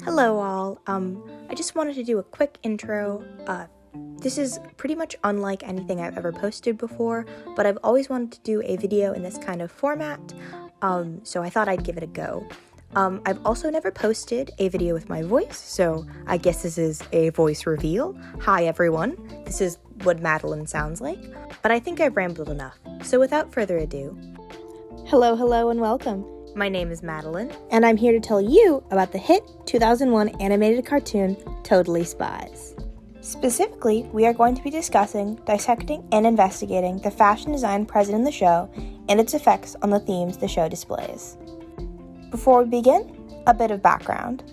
Hello all, I just wanted to do a quick intro. This is pretty much unlike anything I've ever posted before, but I've always wanted to do a video in this kind of format, so I thought I'd give it a go. I've also never posted a video with my voice, so I guess this is a voice reveal. Hi everyone, this is what Madeline sounds like, but I think I've rambled enough, so without further ado. Hello and welcome. My name is Madeline, and I'm here to tell you about the hit 2001 animated cartoon, Totally Spies. Specifically, we are going to be discussing, dissecting, and investigating the fashion design present in the show and its effects on the themes the show displays. Before we begin, a bit of background.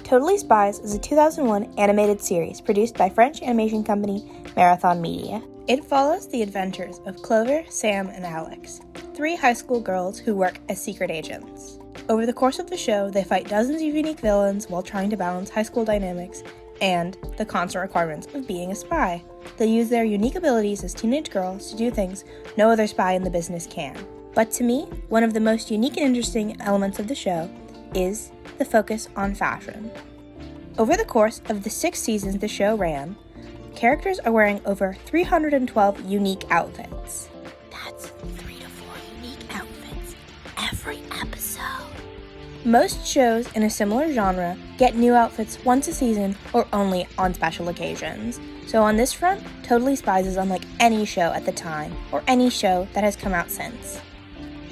Totally Spies is a 2001 animated series produced by French animation company Marathon Media. It follows the adventures of Clover, Sam, and Alex, 3 high school girls who work as secret agents. Over the course of the show, they fight dozens of unique villains while trying to balance high school dynamics and the constant requirements of being a spy. They use their unique abilities as teenage girls to do things no other spy in the business can. But to me, one of the most unique and interesting elements of the show is the focus on fashion. Over the course of the 6 seasons the show ran, characters are wearing over 312 unique outfits. That's 3 to 4 unique outfits every episode. Most shows in a similar genre get new outfits once a season or only on special occasions. So on this front, Totally Spies is unlike any show at the time or any show that has come out since.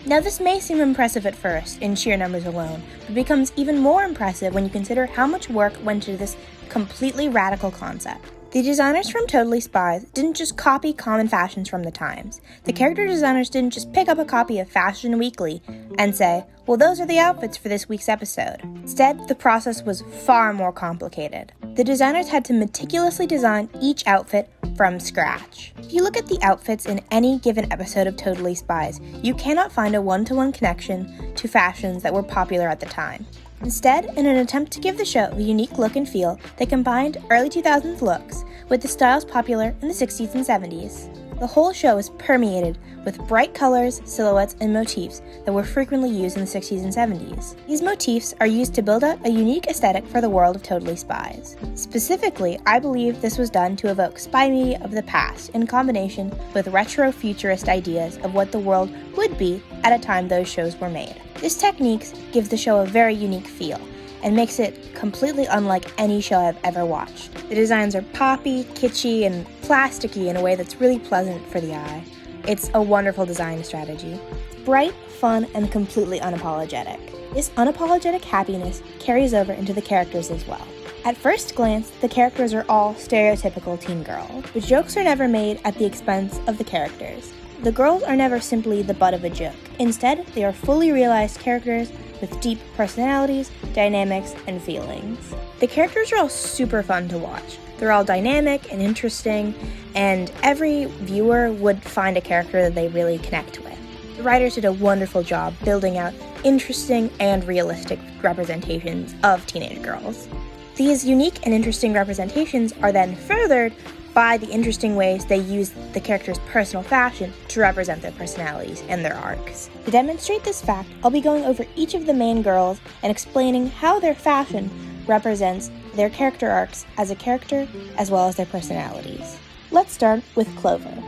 Now this may seem impressive at first, in sheer numbers alone, but becomes even more impressive when you consider how much work went into this completely radical concept. The designers from Totally Spies didn't just copy common fashions from the times. The character designers didn't just pick up a copy of Fashion Weekly and say, well, those are the outfits for this week's episode. Instead, the process was far more complicated. The designers had to meticulously design each outfit from scratch. If you look at the outfits in any given episode of Totally Spies, you cannot find a one-to-one connection to fashions that were popular at the time. Instead, in an attempt to give the show a unique look and feel, they combined early 2000s looks with the styles popular in the 60s and 70s. The whole show is permeated with bright colors, silhouettes, and motifs that were frequently used in the 60s and 70s. These motifs are used to build up a unique aesthetic for the world of Totally Spies. Specifically, I believe this was done to evoke spy media of the past in combination with retro-futurist ideas of what the world would be at a time those shows were made. This technique gives the show a very unique feel and makes it completely unlike any show I've ever watched. The designs are poppy, kitschy, and plasticky in a way that's really pleasant for the eye. It's a wonderful design strategy. Bright, fun, and completely unapologetic. This unapologetic happiness carries over into the characters as well. At first glance, the characters are all stereotypical teen girls, but jokes are never made at the expense of the characters. The girls are never simply the butt of a joke. Instead, they are fully realized characters with deep personalities, dynamics, and feelings. The characters are all super fun to watch. They're all dynamic and interesting, and every viewer would find a character that they really connect with. The writers did a wonderful job building out interesting and realistic representations of teenage girls. These unique and interesting representations are then furthered by the interesting ways they use the characters' personal fashion to represent their personalities and their arcs. To demonstrate this fact, I'll be going over each of the main girls and explaining how their fashion represents their character arcs as a character as well as their personalities. Let's start with Clover.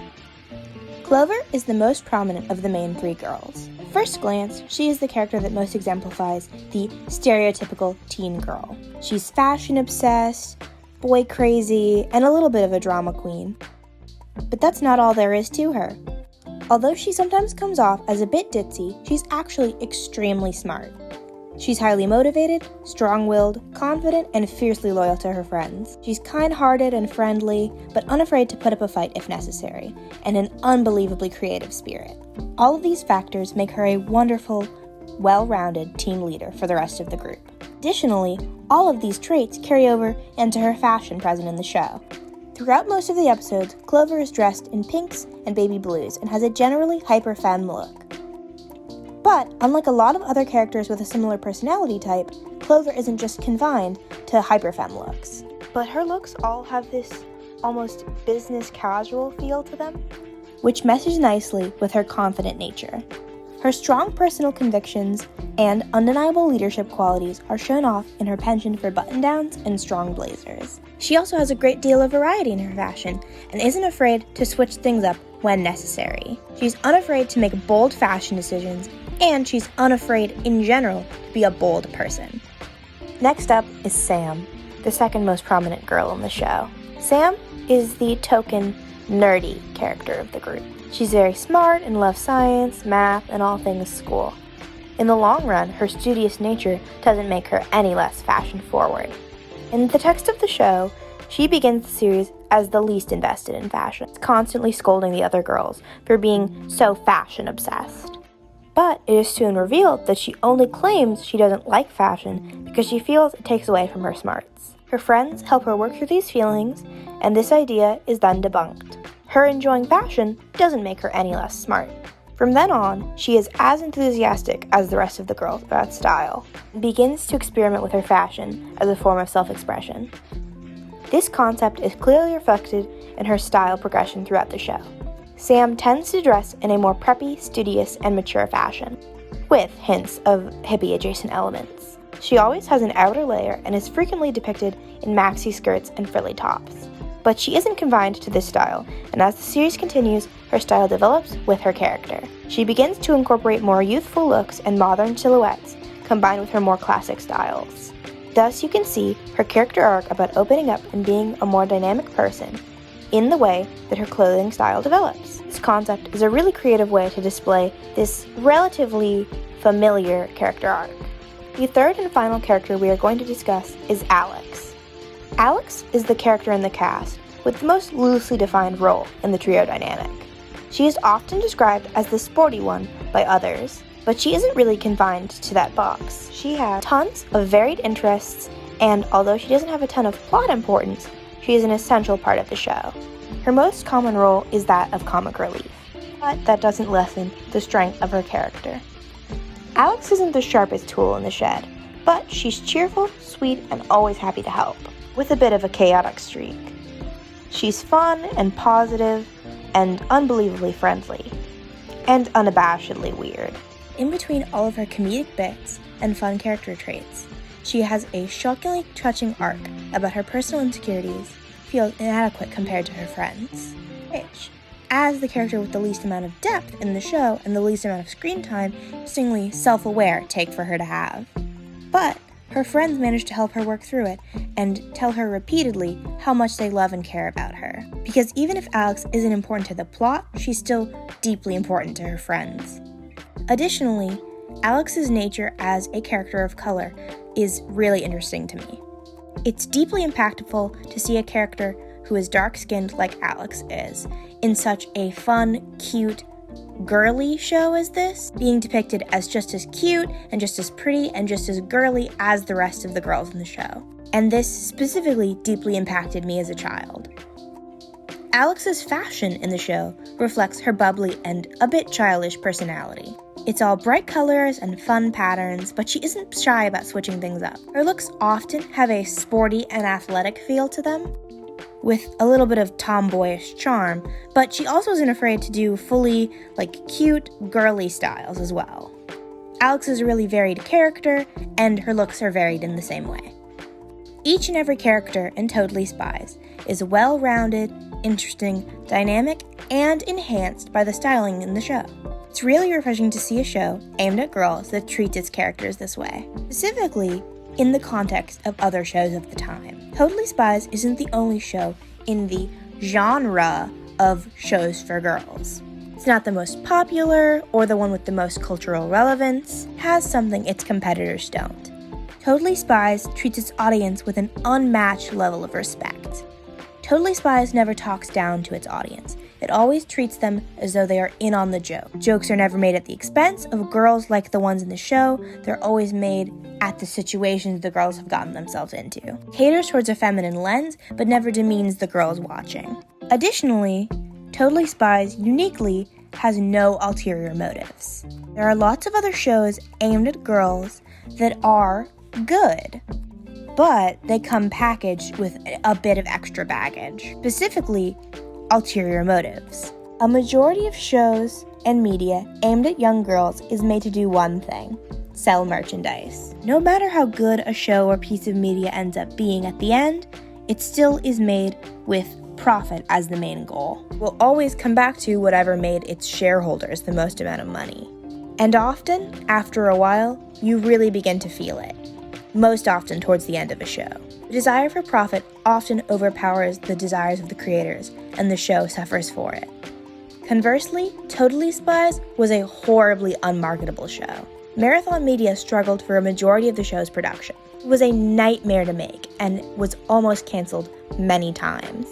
Clover is the most prominent of the main 3 girls. At first glance, she is the character that most exemplifies the stereotypical teen girl. She's fashion obsessed, boy crazy, and a little bit of a drama queen. But that's not all there is to her. Although she sometimes comes off as a bit ditzy, she's actually extremely smart. She's highly motivated, strong-willed, confident, and fiercely loyal to her friends. She's kind-hearted and friendly, but unafraid to put up a fight if necessary, and an unbelievably creative spirit. All of these factors make her a wonderful, well-rounded team leader for the rest of the group. Additionally, all of these traits carry over into her fashion present in the show. Throughout most of the episodes, Clover is dressed in pinks and baby blues and has a generally hyper-femme look. But, unlike a lot of other characters with a similar personality type, Clover isn't just confined to hyper-femme looks. But her looks all have this almost business casual feel to them, which meshes nicely with her confident nature. Her strong personal convictions and undeniable leadership qualities are shown off in her penchant for button-downs and strong blazers. She also has a great deal of variety in her fashion and isn't afraid to switch things up when necessary. She's unafraid to make bold fashion decisions, and she's unafraid in general to be a bold person. Next up is Sam, the second most prominent girl in the show. Sam is the token nerdy character of the group. She's very smart and loves science, math, and all things school. In the long run, her studious nature doesn't make her any less fashion forward. In the text of the show, she begins the series as the least invested in fashion, constantly scolding the other girls for being so fashion obsessed. But it is soon revealed that she only claims she doesn't like fashion because she feels it takes away from her smarts. Her friends help her work through these feelings, and this idea is then debunked. Her enjoying fashion doesn't make her any less smart. From then on, she is as enthusiastic as the rest of the girls about style, and begins to experiment with her fashion as a form of self-expression. This concept is clearly reflected in her style progression throughout the show. Sam tends to dress in a more preppy, studious, and mature fashion, with hints of hippie-adjacent elements. She always has an outer layer and is frequently depicted in maxi skirts and frilly tops. But she isn't confined to this style, and as the series continues, her style develops with her character. She begins to incorporate more youthful looks and modern silhouettes, combined with her more classic styles. Thus, you can see her character arc about opening up and being a more dynamic person in the way that her clothing style develops. This concept is a really creative way to display this relatively familiar character arc. The third and final character we are going to discuss is Alex. Alex is the character in the cast with the most loosely defined role in the trio dynamic. She is often described as the sporty one by others, but she isn't really confined to that box. She has tons of varied interests, and although she doesn't have a ton of plot importance, she is an essential part of the show. Her most common role is that of comic relief, but that doesn't lessen the strength of her character. Alex isn't the sharpest tool in the shed, but she's cheerful, sweet, and always happy to help, with a bit of a chaotic streak. She's fun and positive and unbelievably friendly, and unabashedly weird. In between all of her comedic bits and fun character traits, she has a shockingly touching arc about her personal insecurities, feels inadequate compared to her friends, which, as the character with the least amount of depth in the show and the least amount of screen time, interestingly self-aware take for her to have. But her friends manage to help her work through it and tell her repeatedly how much they love and care about her. Because even if Alex isn't important to the plot, she's still deeply important to her friends. Additionally, Alex's nature as a character of color is really interesting to me. It's deeply impactful to see a character who is dark-skinned like Alex is in such a fun, cute, girly show as this, being depicted as just as cute and just as pretty and just as girly as the rest of the girls in the show. And this specifically deeply impacted me as a child. Alex's fashion in the show reflects her bubbly and a bit childish personality. It's all bright colors and fun patterns, but she isn't shy about switching things up. Her looks often have a sporty and athletic feel to them, with a little bit of tomboyish charm, but she also isn't afraid to do fully, cute, girly styles as well. Alex is a really varied character, and her looks are varied in the same way. Each and every character in Totally Spies is well-rounded, interesting, dynamic, and enhanced by the styling in the show. It's really refreshing to see a show aimed at girls that treats its characters this way, specifically in the context of other shows of the time. Totally Spies isn't the only show in the genre of shows for girls. It's not the most popular or the one with the most cultural relevance. It has something its competitors don't. Totally Spies treats its audience with an unmatched level of respect. Totally Spies never talks down to its audience. It always treats them as though they are in on the joke. Jokes are never made at the expense of girls like the ones in the show. They're always made at the situations the girls have gotten themselves into. Caters towards a feminine lens, but never demeans the girls watching. Additionally, Totally Spies uniquely has no ulterior motives. There are lots of other shows aimed at girls that are good, but they come packaged with a bit of extra baggage, specifically ulterior motives. A majority of shows and media aimed at young girls is made to do one thing: sell merchandise. No matter how good a show or piece of media ends up being at the end, it still is made with profit as the main goal. We'll always come back to whatever made its shareholders the most amount of money. And often, after a while, you really begin to feel it. Most often towards the end of a show. The desire for profit often overpowers the desires of the creators, and the show suffers for it. Conversely, Totally Spies was a horribly unmarketable show. Marathon Media struggled for a majority of the show's production. It was a nightmare to make, and was almost canceled many times.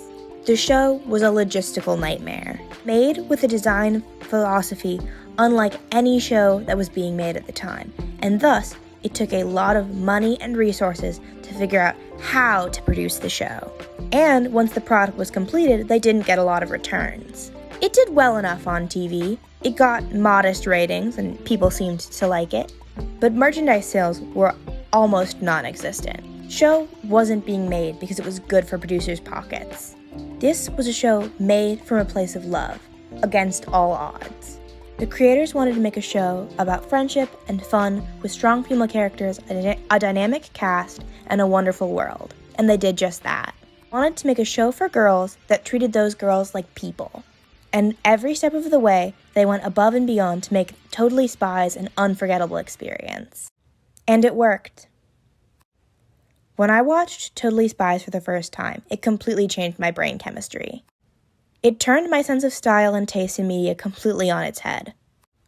The show was a logistical nightmare, made with a design philosophy unlike any show that was being made at the time, and thus, it took a lot of money and resources to figure out how to produce the show. And once the product was completed, they didn't get a lot of returns. It did well enough on TV. It got modest ratings and people seemed to like it. But merchandise sales were almost non-existent. Show wasn't being made because it was good for producers' pockets. This was a show made from a place of love, against all odds. The creators wanted to make a show about friendship and fun with strong female characters, a dynamic cast, and a wonderful world. And they did just that. Wanted to make a show for girls that treated those girls like people. And every step of the way, they went above and beyond to make Totally Spies an unforgettable experience. And it worked. When I watched Totally Spies for the first time, it completely changed my brain chemistry. It turned my sense of style and taste in media completely on its head.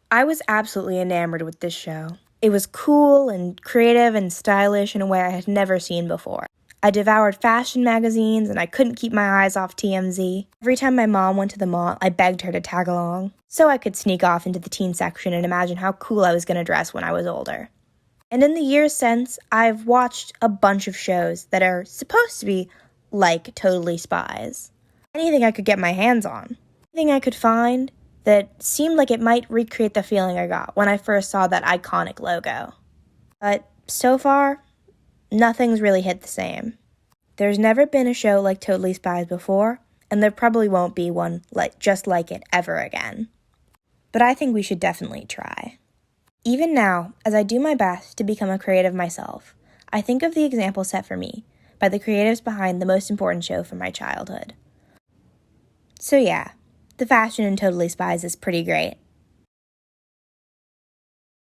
I was absolutely enamored with this show. It was cool and creative and stylish in a way I had never seen before. I devoured fashion magazines and I couldn't keep my eyes off TMZ. Every time my mom went to the mall, I begged her to tag along, so I could sneak off into the teen section and imagine how cool I was going to dress when I was older. And in the years since, I've watched a bunch of shows that are supposed to be like Totally Spies. Anything I could get my hands on. Anything I could find that seemed like it might recreate the feeling I got when I first saw that iconic logo. But so far, nothing's really hit the same. There's never been a show like Totally Spies before, and there probably won't be one just like it ever again. But I think we should definitely try. Even now, as I do my best to become a creative myself, I think of the example set for me by the creatives behind the most important show from my childhood. So yeah, the fashion in Totally Spies is pretty great.